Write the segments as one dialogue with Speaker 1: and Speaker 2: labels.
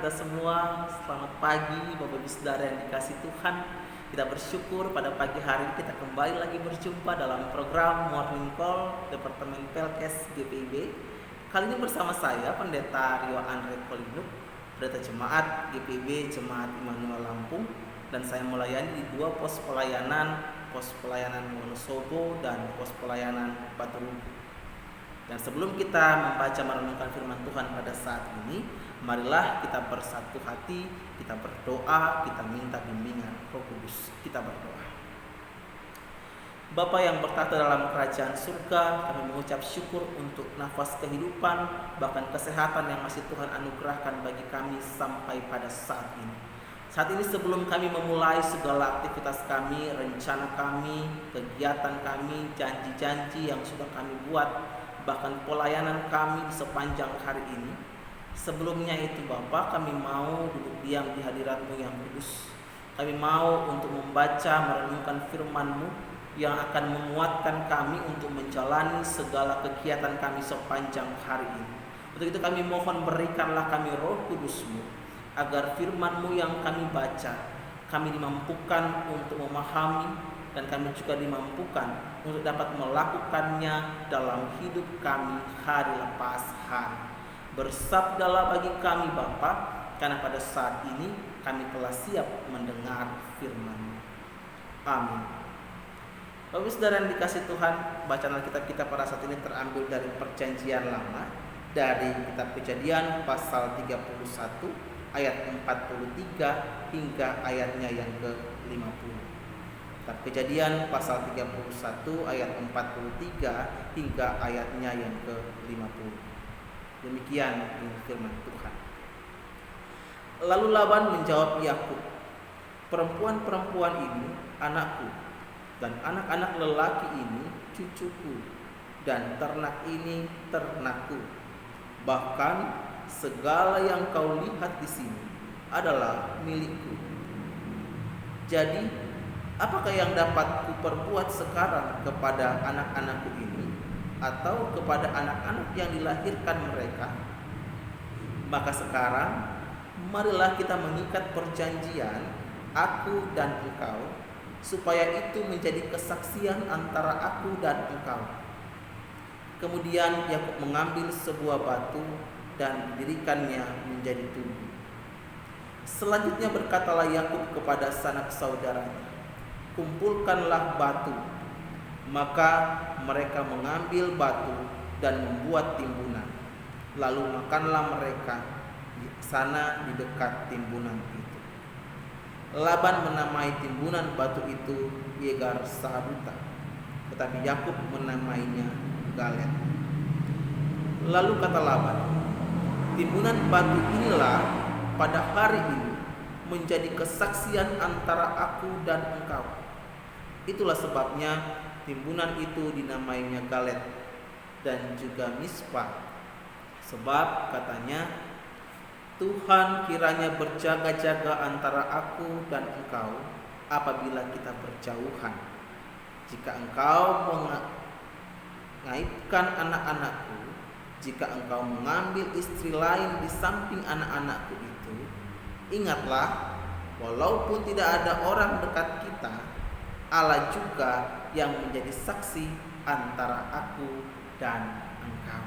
Speaker 1: kita semua. Selamat pagi Bapak Ibu Saudara yang dikasih Tuhan. Kita bersyukur pada pagi hari ini kita kembali lagi berjumpa dalam program Morning Call Departemen Pelkes GPIB. Kali ini bersama saya Pendeta Rio Andre Kolinuk, Pendeta Jemaat GPIB Jemaat Immanuel Lampung, dan saya melayani di dua pos pelayanan Wonosobo dan pos pelayanan Batu Rumput. Dan sebelum kita membaca merenungkan firman Tuhan pada saat ini, marilah kita bersatu hati, kita berdoa, kita minta bimbingan Roh Kudus. Kita berdoa. Bapa yang bertata dalam kerajaan surga, kami mengucap syukur untuk nafas kehidupan, bahkan kesehatan yang masih Tuhan anugerahkan bagi kami sampai pada saat ini. Saat ini sebelum kami memulai segala aktivitas kami, rencana kami, kegiatan kami, janji-janji yang sudah kami buat, bahkan pelayanan kami di sepanjang hari ini, sebelumnya itu Bapa, kami mau duduk diam di hadirat-Mu yang kudus. Kami mau untuk membaca, merenungkan firman-Mu yang akan menguatkan kami untuk menjalani segala kegiatan kami sepanjang hari ini. Untuk itu kami mohon berikanlah kami Roh Kudus-Mu, agar firman-Mu yang kami baca, kami dimampukan untuk memahami, dan kami juga dimampukan untuk dapat melakukannya dalam hidup kami hari lepas hari. Bersabdalah bagi kami Bapa, karena pada saat ini kami telah siap mendengar firman-Mu. Amin. Bapak Saudara yang dikasih Tuhan, bacaan Alkitab kita pada saat ini terambil dari Perjanjian Lama, dari kitab Kejadian pasal 31 ayat 43 hingga ayatnya yang ke-50. Kejadian pasal 31 ayat 43 hingga ayatnya yang ke-50. Demikian firman Tuhan. Lalu Laban menjawab Yakub, "Perempuan-perempuan ini anakku, dan anak-anak lelaki ini cucuku, dan ternak ini ternakku. Bahkan segala yang kau lihat di sini adalah milikku. Jadi apakah yang dapat kuperbuat sekarang kepada anak-anakku ini, atau kepada anak-anak yang dilahirkan mereka? Maka sekarang marilah kita mengikat perjanjian, aku dan engkau, supaya itu menjadi kesaksian antara aku dan engkau." Kemudian Yakub mengambil sebuah batu dan didirikannya menjadi tugu. Selanjutnya berkatalah Yakub kepada sanak saudaranya, "Kumpulkanlah batu." Maka mereka mengambil batu dan membuat timbunan. Lalu makanlah mereka di sana di dekat timbunan itu. Laban menamai timbunan batu itu Yegar Sahaduta, tetapi Yakub menamainya Galet. Lalu kata Laban, "Timbunan batu inilah pada hari ini menjadi kesaksian antara aku dan engkau." Itulah sebabnya timbunan itu dinamainya Galet dan juga Mispa, sebab katanya, "Tuhan kiranya berjaga-jaga antara aku dan engkau apabila kita berjauhan. Jika engkau mengaibkan anak-anakku, jika engkau mengambil istri lain di samping anak-anakku itu, ingatlah, walaupun tidak ada orang dekat kita, Allah juga yang menjadi saksi antara aku dan engkau."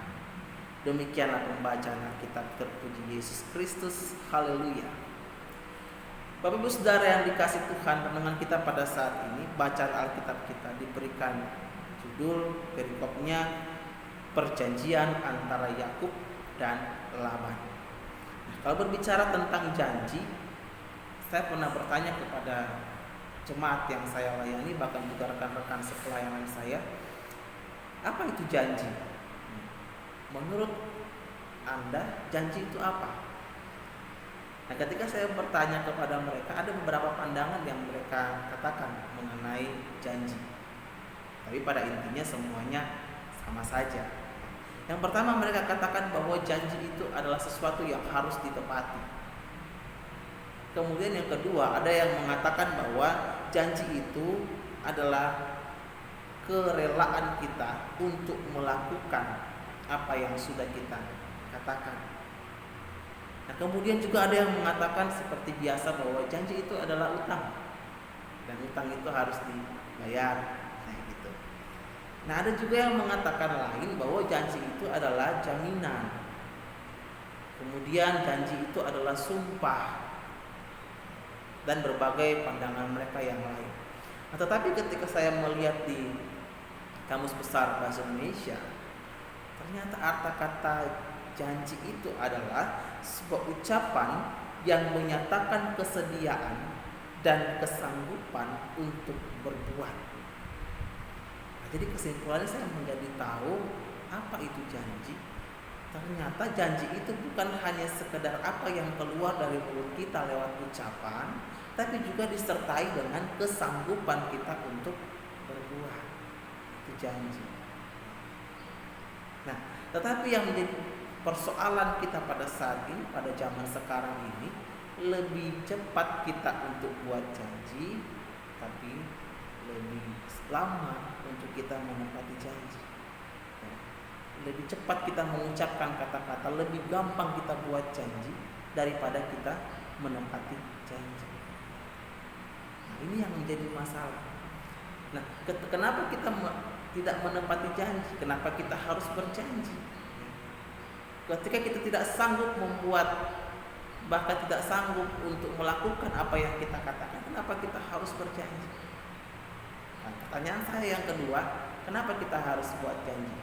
Speaker 1: Demikianlah pembacaan Alkitab. Terpuji Yesus Kristus. Haleluya. Bapak Ibu Saudara yang dikasih Tuhan, renungan kita pada saat ini, bacaan Alkitab kita diberikan judul perikopnya perjanjian antara Yakub dan Laban. Kalau berbicara tentang janji, saya pernah bertanya kepada jemaat yang saya layani, bahkan juga rekan-rekan sepelayanan saya, apa itu janji? Menurut Anda, janji itu apa? Nah, ketika saya bertanya kepada mereka, ada beberapa pandangan yang mereka katakan mengenai janji. Tapi pada intinya semuanya sama saja. Yang pertama, mereka katakan bahwa janji itu adalah sesuatu yang harus ditepati. Kemudian yang kedua, ada yang mengatakan bahwa janji itu adalah kerelaan kita untuk melakukan apa yang sudah kita katakan. Nah, kemudian juga ada yang mengatakan seperti biasa bahwa janji itu adalah utang dan utang itu harus dibayar, kayak gitu. Nah, ada juga yang mengatakan lain bahwa janji itu adalah jaminan. Kemudian janji itu adalah sumpah dan berbagai pandangan mereka yang lain. Nah, tetapi ketika saya melihat di Kamus Besar Bahasa Indonesia, ternyata arti kata janji itu adalah sebuah ucapan yang menyatakan kesediaan dan kesanggupan untuk berbuat. Nah, jadi kesimpulannya saya menjadi tahu apa itu janji. Ternyata janji itu bukan hanya sekedar apa yang keluar dari mulut kita lewat ucapan, tapi juga disertai dengan kesanggupan kita untuk berbuat. Itu janji. Nah, tetapi yang menjadi persoalan kita pada saat ini, pada zaman sekarang ini, lebih cepat kita untuk buat janji, tapi lebih lama untuk kita menepati janji. Lebih cepat kita mengucapkan kata-kata, lebih gampang kita buat janji daripada kita menepati janji. Nah, ini yang menjadi masalah. Nah, kenapa kita tidak menepati janji? Kenapa kita harus berjanji? Ketika kita tidak sanggup membuat, bahkan tidak sanggup untuk melakukan apa yang kita katakan, kenapa kita harus berjanji? Nah, pertanyaan saya yang kedua, kenapa kita harus buat janji?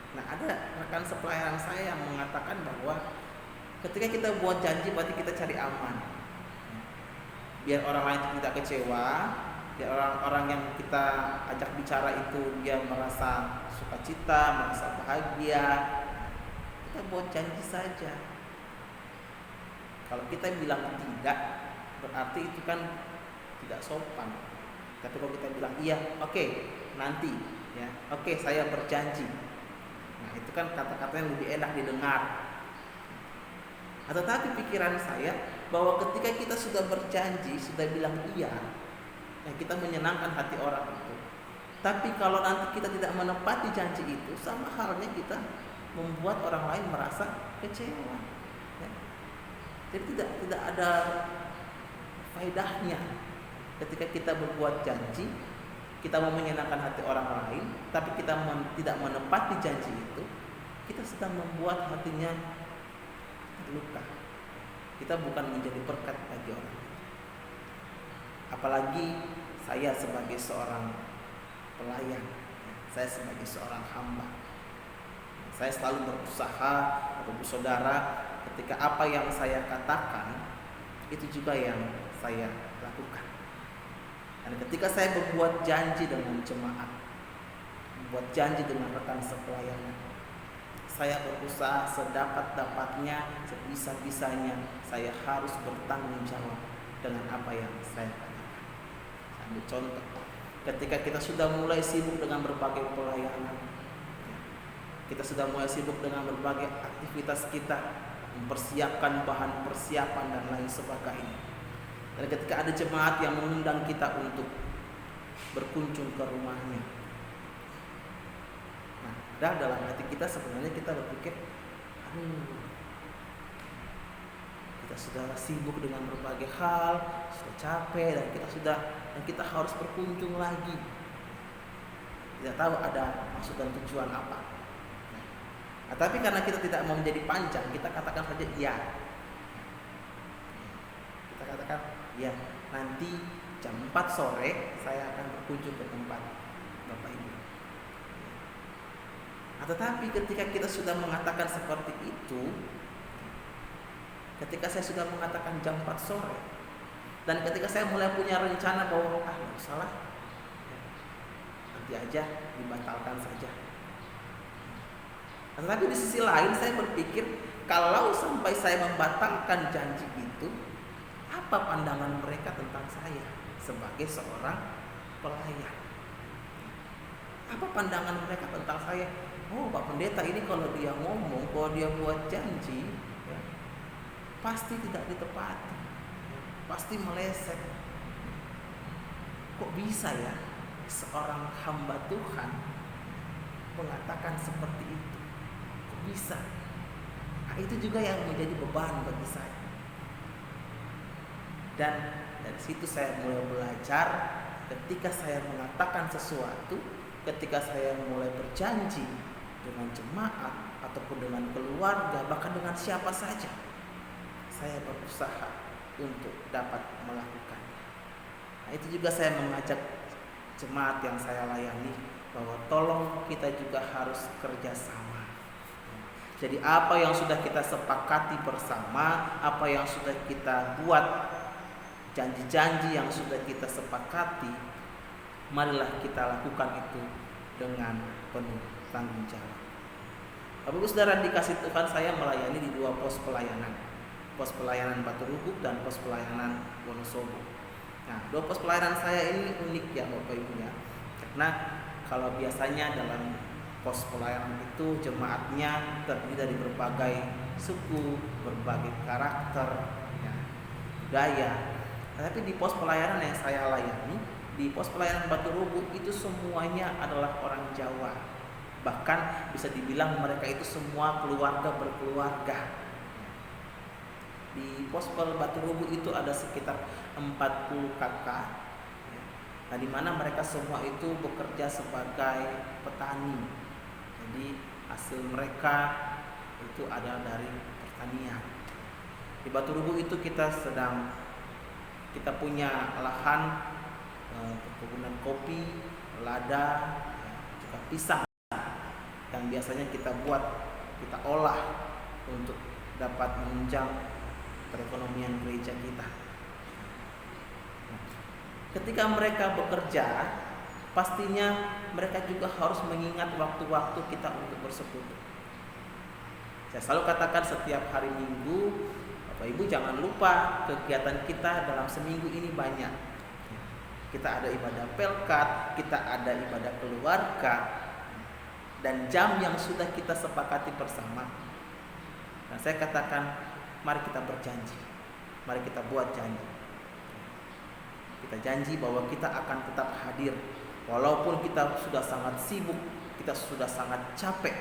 Speaker 1: Nah, ada rekan sepelayanan saya yang mengatakan bahwa ketika kita buat janji berarti kita cari aman, biar orang lain tidak kecewa, biar orang-orang yang kita ajak bicara itu dia merasa sukacita, merasa bahagia. Kita buat janji saja. Kalau kita bilang tidak, berarti itu kan tidak sopan. Tapi kalau kita bilang iya, oke, nanti, ya, oke, saya berjanji. Nah, itu kan kata-kata yang lebih enak didengar. Tetapi pikiran saya bahwa ketika kita sudah berjanji, sudah bilang iya, ya kita menyenangkan hati orang itu. Tapi kalau nanti kita tidak menepati janji itu, sama halnya kita membuat orang lain merasa kecewa. Ya. Jadi tidak ada faedahnya ketika kita berbuat janji, kita mau menyenangkan hati orang lain, tapi kita tidak menepati janji itu, kita sedang membuat hatinya terluka. Kita bukan menjadi berkat bagi orang lain. Apalagi saya sebagai seorang pelayan, saya sebagai seorang hamba, saya selalu berusaha, Bapak Saudara, ketika apa yang saya katakan itu juga yang saya lakukan. Dan ketika saya berbuat janji dengan jemaat, membuat janji dengan rekan sepelayanan, saya berusaha sedapat-dapatnya, sebisa-bisanya saya harus bertanggung jawab dengan apa yang saya katakan. Saya ambil contoh, ketika kita sudah mulai sibuk dengan berbagai pelayanan, kita sudah mulai sibuk dengan berbagai aktivitas kita, mempersiapkan bahan persiapan dan lain sebagainya. Dan ketika ada jemaat yang mengundang kita untuk berkunjung ke rumahnya, nah, dalam hati kita sebenarnya kita berpikir, kita sudah sibuk dengan berbagai hal, sudah capek, dan kita harus berkunjung lagi. Tidak tahu ada maksud dan tujuan apa. Nah, tapi karena kita tidak mau menjadi panjang, kita katakan saja iya. Kita katakan ya, nanti jam 4 sore saya akan berkunjung ke tempat Bapak Ibu. Nah, tetapi ketika kita sudah mengatakan seperti itu, ketika saya sudah mengatakan jam 4 sore, dan ketika saya mulai punya rencana bahwa nggak salah, nanti aja, dibatalkan saja. Nah, tetapi di sisi lain saya berpikir, kalau sampai saya membatalkan janji itu, apa pandangan mereka tentang saya sebagai seorang pelayan? Apa pandangan mereka tentang saya? Oh, Pak Pendeta ini kalau dia ngomong, kalau dia buat janji, ya, pasti tidak ditepati, pasti meleset. Kok bisa ya seorang hamba Tuhan mengatakan seperti itu? Kok bisa? Nah, itu juga yang menjadi beban bagi saya. Dan dari situ saya mulai belajar, ketika saya mengatakan sesuatu, ketika saya mulai berjanji dengan jemaat ataupun dengan keluarga, bahkan dengan siapa saja, saya berusaha untuk dapat melakukannya. Nah, itu juga saya mengajak jemaat yang saya layani bahwa tolong kita juga harus kerjasama. Jadi apa yang sudah kita sepakati bersama, apa yang sudah kita buat, janji-janji yang sudah kita sepakati, marilah kita lakukan itu dengan penuh tanggung jawab. Bapak Ibu Saudara dikasih Tuhan, saya melayani di 2 pos pelayanan. Pos pelayanan Batu Rubuk dan pos pelayanan Wonosobo. Nah, 2 pos pelayanan saya ini unik ya Bapak Ibu ya. Karena kalau biasanya dalam pos pelayanan itu jemaatnya terdiri dari berbagai suku, berbagai karakter, ya, budaya. Tapi di pos pelayanan yang saya layani, di pos pelayanan Batu Rubuk itu semuanya adalah orang Jawa. Bahkan bisa dibilang mereka itu semua keluarga berkeluarga. Di pos Batu Rubuk itu ada sekitar 40 kakak. Nah, di mana mereka semua itu bekerja sebagai petani. Jadi hasil mereka itu ada dari pertanian. Di Batu Rubuk itu kita punya lahan perkebunan kopi, lada, juga pisang yang biasanya kita olah untuk dapat menunjang perekonomian gereja kita. Ketika mereka bekerja, pastinya mereka juga harus mengingat waktu-waktu kita untuk bersekutu. Saya selalu katakan setiap hari Minggu, Bapak Ibu jangan lupa kegiatan kita dalam seminggu ini banyak. Kita ada ibadah pelkat, kita ada ibadah keluarga, dan jam yang sudah kita sepakati bersama. Nah, saya katakan, mari kita berjanji, mari kita buat janji. Kita janji bahwa kita akan tetap hadir, walaupun kita sudah sangat sibuk, kita sudah sangat capek.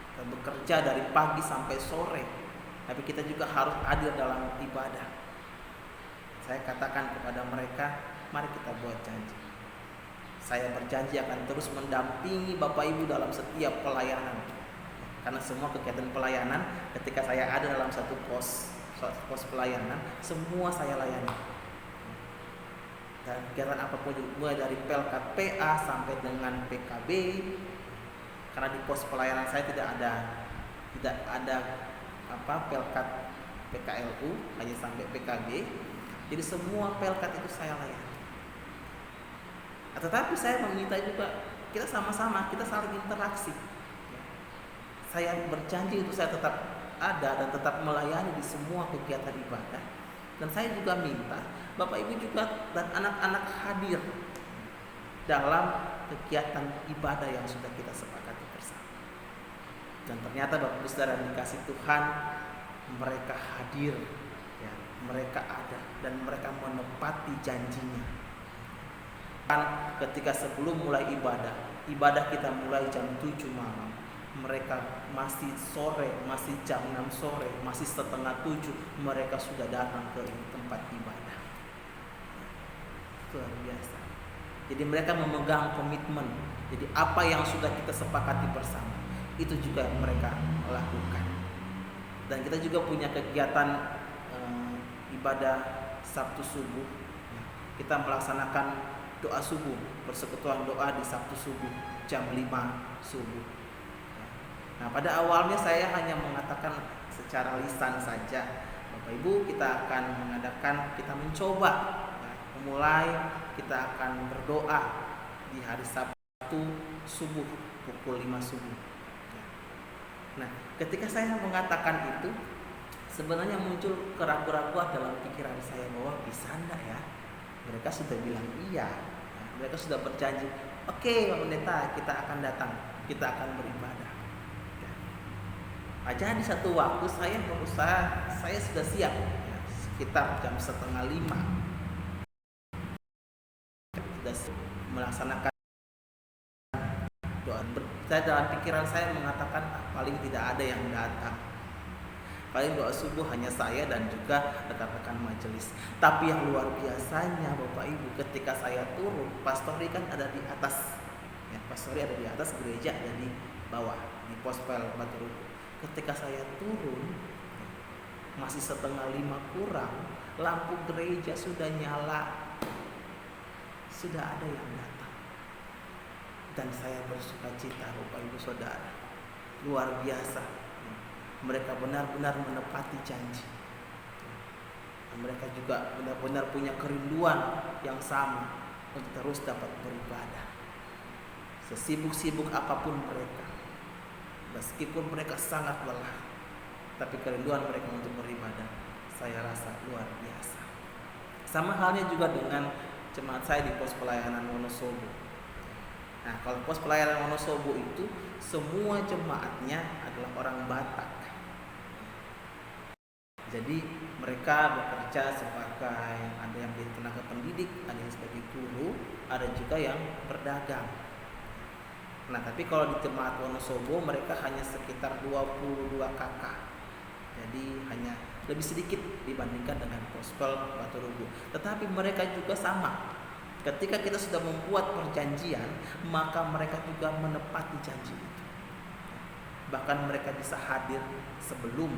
Speaker 1: Kita bekerja dari pagi sampai sore, tapi kita juga harus hadir dalam ibadah. Saya katakan kepada mereka, mari kita buat janji. Saya berjanji akan terus mendampingi Bapak Ibu dalam setiap pelayanan. Karena semua kegiatan pelayanan, ketika saya ada dalam satu pos pelayanan, semua saya layani. Dan kegiatan apapun, mulai dari pelkat PA sampai dengan PKB, karena di pos pelayanan saya tidak ada pelkat PKLU, hanya sampai PKB. Jadi semua pelkat itu saya layani. Tetapi saya meminta juga kita sama-sama, kita saling interaksi. Saya berjanji untuk saya tetap ada dan tetap melayani di semua kegiatan ibadah. Dan saya juga minta Bapak Ibu juga dan anak-anak hadir dalam kegiatan ibadah yang sudah kita sepakati bersama. Dan ternyata Bapak Ibu Saudara dikasih Tuhan, mereka hadir, ya, mereka ada dan mereka menepati janjinya. Kan ketika sebelum mulai ibadah kita mulai jam 7 malam, mereka masih sore, masih jam 6 sore, masih setengah 7 mereka sudah datang ke tempat ibadah. Luar biasa. Jadi mereka memegang komitmen. Jadi apa yang sudah kita sepakati bersama, itu juga mereka lakukan. Dan kita juga punya kegiatan ibadah Sabtu subuh. Kita melaksanakan doa subuh, persekutuan doa di Sabtu subuh jam 5 subuh. Nah, pada awalnya saya hanya mengatakan secara lisan saja. Bapak Ibu, kita akan mencoba mulai kita akan berdoa di hari Sabtu subuh pukul 5 subuh. Nah, ketika saya mengatakan itu, sebenarnya muncul keraguan-keraguan dalam pikiran saya bahwa bisa enggak ya? Mereka sudah bilang iya. Nah, mereka sudah berjanji, oke, Pak Pendeta, kita akan datang, kita akan beribadah. Nah, jadi satu waktu saya berusaha, saya sudah siap ya, sekitar jam 4:30 sudah melaksanakan doa. Saya dalam pikiran saya mengatakan paling tidak ada yang datang. Paling doa subuh hanya saya dan juga rekan-rekan majelis. Tapi yang luar biasanya Bapak Ibu, ketika saya turun, pastori kan ada di atas. Ya, pastori ada di atas, gereja ada di bawah, di Pospel Batu Ruku. Ketika saya turun, masih 4:30 kurang, lampu gereja sudah nyala. Sudah ada yang datang. Dan saya bersuka cita Bapak Ibu Saudara. Luar biasa. Mereka benar-benar menepati janji. Mereka juga benar-benar punya kerinduan yang sama untuk terus dapat beribadah. Sesibuk-sibuk apapun mereka, meskipun mereka sangat lelah, tapi kerinduan mereka untuk beribadah, saya rasa luar biasa. Sama halnya juga dengan jemaat saya di pos pelayanan Wonosobo. Nah, kalau pos pelayanan Wonosobo itu semua jemaatnya adalah orang Batak. Jadi mereka bekerja sebagai, ada yang menjadi tenaga pendidik, ada yang sebagai guru, ada juga yang berdagang. Nah, tapi kalau di jemaat Wonosobo mereka hanya sekitar 22 kakak. Jadi hanya lebih sedikit dibandingkan dengan Gospel Batu Ruku. Tetapi mereka juga sama. Ketika kita sudah membuat perjanjian, maka mereka juga menepati janji itu. Bahkan mereka bisa hadir sebelum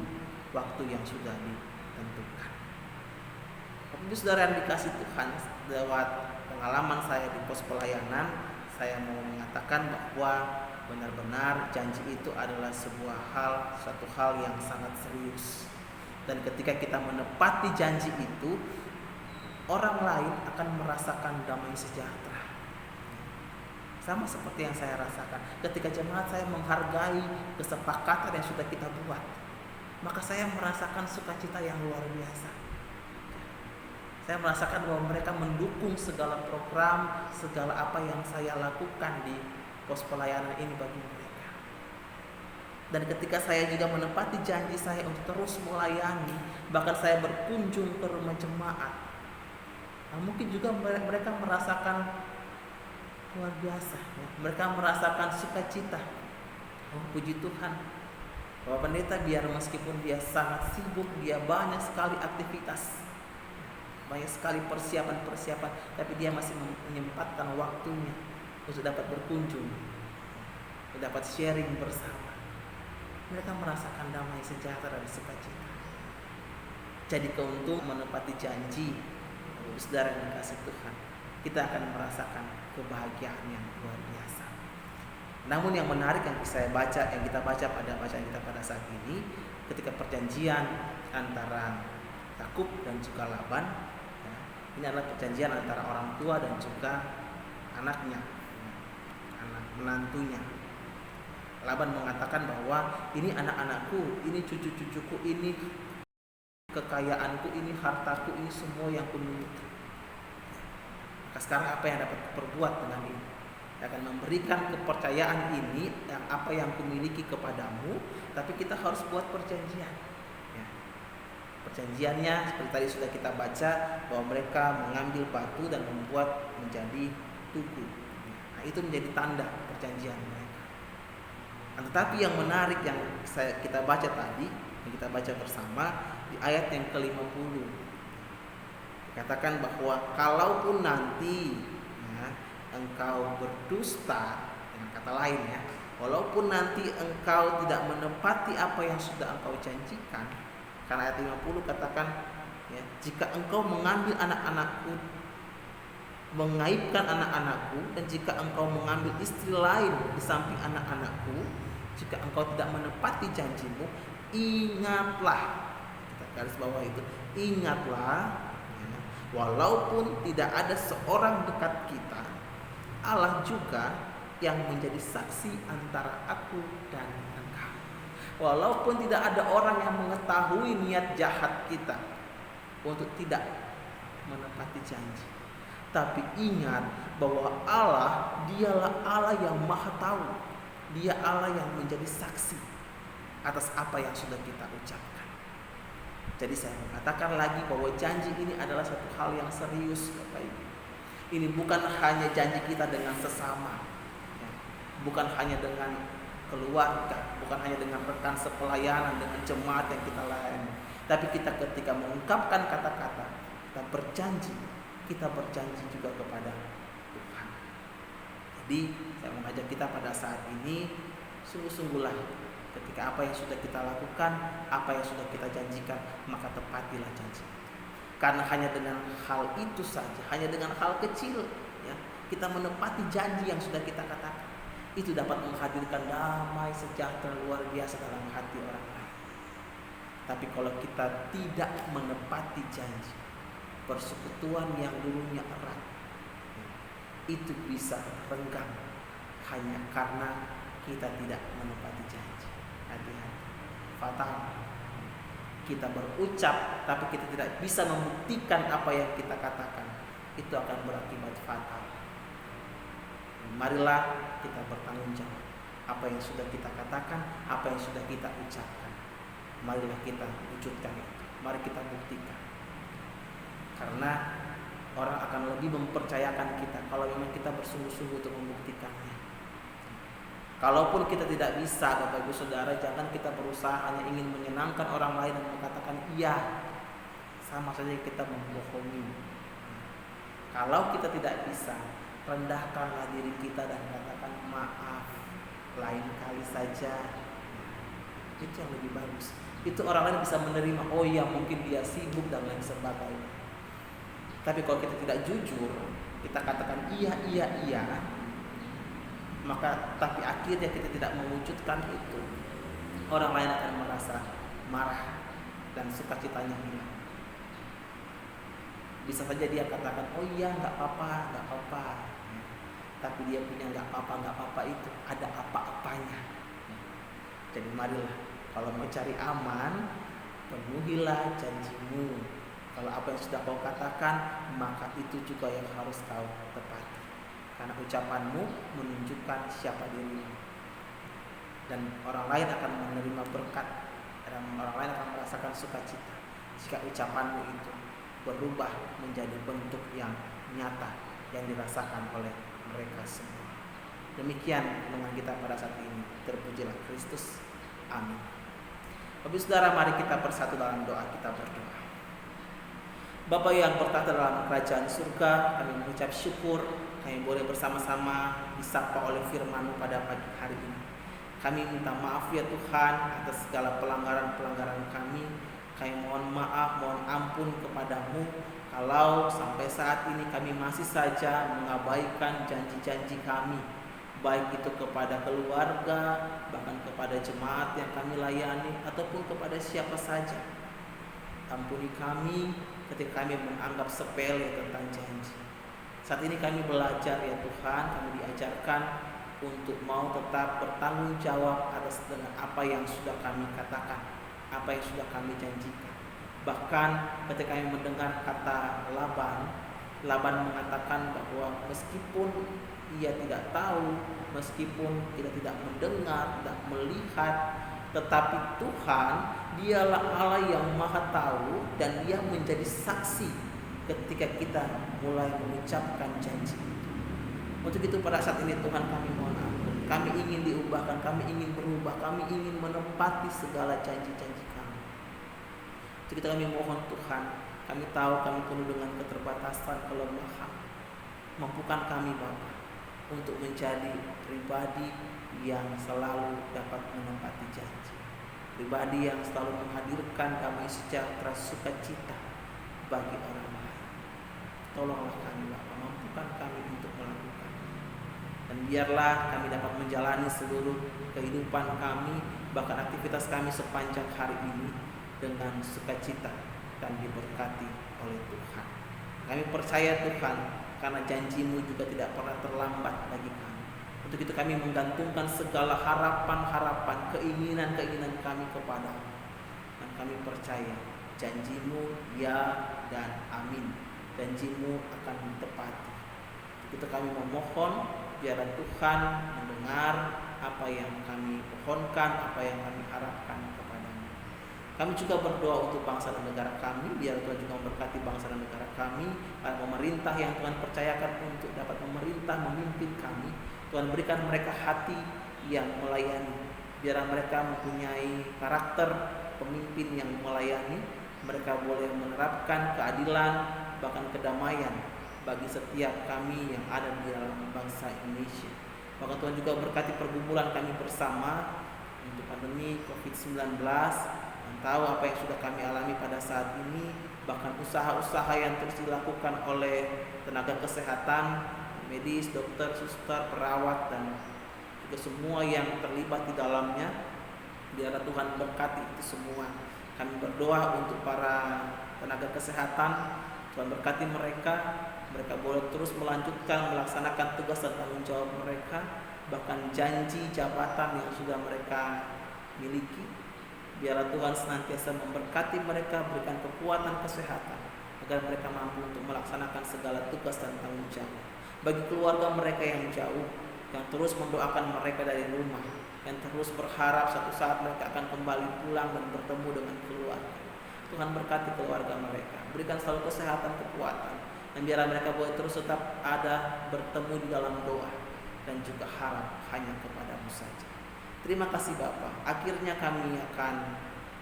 Speaker 1: waktu yang sudah ditentukan. Tapi saudara yang dikasih Tuhan, lewat pengalaman saya di pos pelayanan, saya mau mengatakan bahwa benar-benar janji itu adalah suatu hal yang sangat serius. Dan ketika kita menepati janji itu, orang lain akan merasakan damai sejahtera. Sama seperti yang saya rasakan ketika jemaat saya menghargai kesepakatan yang sudah kita buat, maka saya merasakan sukacita yang luar biasa. Saya merasakan bahwa mereka mendukung segala program, segala apa yang saya lakukan di pos pelayanan ini bagi mereka. Dan ketika saya juga menepati janji saya untuk terus melayani, bahkan saya berkunjung ke rumah jemaat, nah, mungkin juga mereka merasakan luar biasa. Mereka merasakan sukacita. Oh, puji Tuhan. Bapak Pendeta biar meskipun dia sangat sibuk, dia banyak sekali aktivitas, banyak sekali persiapan-persiapan, tapi dia masih menyempatkan waktunya untuk dapat berkunjung, untuk dapat sharing bersama. Mereka merasakan damai sejahtera dan sukacita. Jadi keuntungan menepati janji, saudara yang dikasih Tuhan, kita akan merasakan kebahagiaan yang luar biasa. Namun yang menarik yang kita baca pada bacaan kita pada saat ini, ketika perjanjian antara Yakub dan juga Laban, ya, ini adalah perjanjian antara orang tua dan juga anaknya, anak menantunya. Laban mengatakan bahwa ini anak-anakku, ini cucu-cucuku, ini kekayaanku, ini hartaku, ini semua yang kumiliki. Maka sekarang apa yang dapat perbuat dengan ini? Akan memberikan kepercayaan ini yang apa yang kumiliki kepadamu, tapi kita harus buat perjanjian. Ya. Perjanjiannya seperti tadi sudah kita baca bahwa mereka mengambil batu dan membuat menjadi tugu. Nah, itu menjadi tanda perjanjian mereka. Nah, tetapi yang menarik yang kita baca tadi, yang kita baca bersama di ayat yang ke-50, dikatakan bahwa kalaupun nanti engkau berdusta, dengan kata lain ya, walaupun nanti engkau tidak menepati apa yang sudah engkau janjikan, karena ayat 50 katakan ya, jika engkau mengambil anak-anakku, mengaibkan anak-anakku, dan jika engkau mengambil istri lain di samping anak-anakku, jika engkau tidak menepati janjimu, ingatlah, kita garis bawah itu, ingatlah ya, walaupun tidak ada seorang dekat kita, Allah juga yang menjadi saksi antara aku dan engkau. Walaupun tidak ada orang yang mengetahui niat jahat kita untuk tidak menepati janji, tapi ingat bahwa Allah, dialah Allah yang maha tahu. Dia Allah yang menjadi saksi atas apa yang sudah kita ucapkan. Jadi saya mengatakan lagi bahwa janji ini adalah satu hal yang serius, Bapak Ibu. Ini bukan hanya janji kita dengan sesama, ya. bukan hanya dengan keluarga, bukan hanya dengan rekan sepelayanan, dengan jemaat yang kita layani, tapi kita ketika mengungkapkan kata-kata, kita berjanji juga kepada Tuhan. Jadi saya mengajak kita pada saat ini, sungguh-sungguhlah ketika apa yang sudah kita lakukan, apa yang sudah kita janjikan, maka tepatilah janji. Karena hanya dengan hal itu saja, hanya dengan hal kecil, ya, kita menepati janji yang sudah kita katakan, itu dapat menghadirkan damai sejahtera luar biasa dalam hati orang lain. Tapi kalau kita tidak menepati janji, persekutuan yang dulunya erat itu bisa renggang hanya karena kita tidak menepati janji. Hati-hati, fatal. Kita berucap tapi kita tidak bisa membuktikan apa yang kita katakan, itu akan berakibat fatal. Marilah kita bertanggung jawab apa yang sudah kita katakan, apa yang sudah kita ucapkan. Marilah kita wujudkan itu. Mari kita buktikan. Karena orang akan lebih mempercayakan kita kalau memang kita bersungguh-sungguh untuk membuktikannya. Kalaupun kita tidak bisa, Bapak Ibu Saudara, jangan kita berusaha hanya ingin menyenangkan orang lain dan mengatakan iya. Sama saja kita membohongi. Kalau kita tidak bisa, rendahkanlah diri kita dan katakan maaf, lain kali saja. Itu yang lebih bagus. Itu orang lain bisa menerima, oh iya mungkin dia sibuk dan lain sebagainya. Tapi kalau kita tidak jujur, kita katakan iya, maka tapi akhirnya kita tidak mewujudkan itu, orang lain akan merasa marah dan sukacitanya hilang. Bisa saja dia katakan, oh iya nggak apa-apa, tapi dia punya nggak apa-apa itu ada apa-apanya. Jadi marilah, kalau mau cari aman, penuhilah janjimu. Kalau apa yang sudah kau katakan, maka itu juga yang harus kau tepati. Karena ucapanmu menunjukkan siapa dirimu. Dan orang lain akan menerima berkat, dan orang lain akan merasakan sukacita jika ucapanmu itu berubah menjadi bentuk yang nyata yang dirasakan oleh mereka semua. Demikian dengan kita pada saat ini. Terpujilah Kristus. Amin. Bapak Saudara, mari kita bersatu dalam doa, kita berdoa. Bapa yang bertahta dalam kerajaan surga, kami mengucap syukur kami boleh bersama-sama disapa oleh firman-Mu pada pagi hari ini. Kami minta maaf ya Tuhan atas segala pelanggaran-pelanggaran kami. Kami mohon maaf, mohon ampun kepadamu kalau sampai saat ini kami masih saja mengabaikan janji-janji kami, baik itu kepada keluarga, bahkan kepada jemaat yang kami layani, ataupun kepada siapa saja. Ampuni kami ketika kami menganggap sepele tentang janji. Saat ini kami belajar ya Tuhan, kami diajarkan untuk mau tetap bertanggung jawab atas dengan apa yang sudah kami katakan, apa yang sudah kami janjikan. Bahkan ketika kami mendengar kata Laban mengatakan bahwa meskipun ia tidak tahu, meskipun kita tidak mendengar, tidak melihat, tetapi Tuhan dialah Allah yang maha tahu dan dia menjadi saksi ketika kita mulai mengucapkan janji. Untuk itu pada saat ini Tuhan kami mohon ampun. Kami ingin diubahkan, kami ingin berubah, kami ingin menepati segala janji-janji kami. Untuk itu kami mohon Tuhan, kami tahu kami penuh dengan keterbatasan, kelemahan. Mampukan kami Bapa untuk menjadi pribadi yang selalu dapat menepati janji, pribadi yang selalu menghadirkan damai sejahtera sukacita bagi orang lain. Tolonglah kami Bapa, mampukan kami untuk melakukan, dan biarlah kami dapat menjalani seluruh kehidupan kami, bahkan aktivitas kami sepanjang hari ini dengan sukacita dan diberkati oleh Tuhan. Kami percaya Tuhan, karena janji-Mu juga tidak pernah terlambat bagi kami. Untuk itu kami menggantungkan segala harapan-harapan, keinginan-keinginan kami kepada-Mu. Dan kami percaya janji-Mu ya dan amin. Janji-Mu akan ditepati. Untuk itu kami memohon biarlah Tuhan mendengar apa yang kami pohonkan, apa yang kami harapkan kepada-Mu. Kami juga berdoa untuk bangsa dan negara kami, biar Tuhan juga memberkati bangsa dan negara kami, para pemerintah yang Tuhan percayakan untuk dapat memerintah, memimpin kami. Tuhan berikan mereka hati yang melayani, biar mereka mempunyai karakter pemimpin yang melayani. Mereka boleh menerapkan keadilan, bahkan kedamaian bagi setiap kami yang ada di dalam bangsa Indonesia. Bahkan Tuhan juga berkati pergumulan kami bersama untuk pandemi COVID-19. Tahu apa yang sudah kami alami pada saat ini, bahkan usaha-usaha yang terus dilakukan oleh tenaga kesehatan, medis, dokter, suster, perawat, dan juga semua yang terlibat di dalamnya. Biar Tuhan berkati itu semua. Kami berdoa untuk para tenaga kesehatan, Tuhan berkati mereka boleh terus melanjutkan melaksanakan tugas dan tanggung jawab mereka, bahkan janji jabatan yang sudah mereka miliki. Biarlah Tuhan senantiasa memberkati mereka, berikan kekuatan kesehatan agar mereka mampu untuk melaksanakan segala tugas dan tanggung jawab. Bagi keluarga mereka yang jauh, yang terus mendoakan mereka dari rumah, yang terus berharap satu saat mereka akan kembali pulang dan bertemu dengan keluarga, Tuhan berkati keluarga mereka, berikan selalu kesehatan, kekuatan, dan biarlah mereka boleh terus tetap ada bertemu di dalam doa dan juga harap hanya kepadamu saja. Terima kasih Bapa. Akhirnya kami akan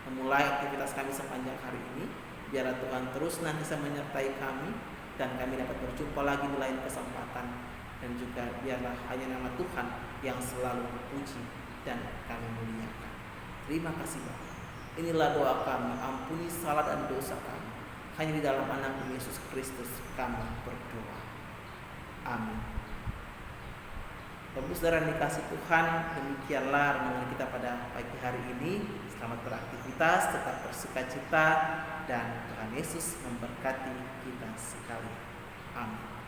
Speaker 1: memulai aktivitas kami sepanjang hari ini. Biarlah Tuhan terus nanti menyertai kami dan kami dapat berjumpa lagi di lain kesempatan. Dan juga biarlah hanya nama Tuhan yang selalu terpuji dan kami muliakan. Terima kasih Bapa. Inilah doa kami, ampuni salah dan dosa kami. Hanya di dalam Anak Yesus Kristus kami berdoa. Amin. Bapak saudara dikasih Tuhan, demikianlah renungan kita pada pagi hari ini. Selamat beraktivitas, tetap bersukacita, dan Tuhan Yesus memberkati kita sekalian. Amin.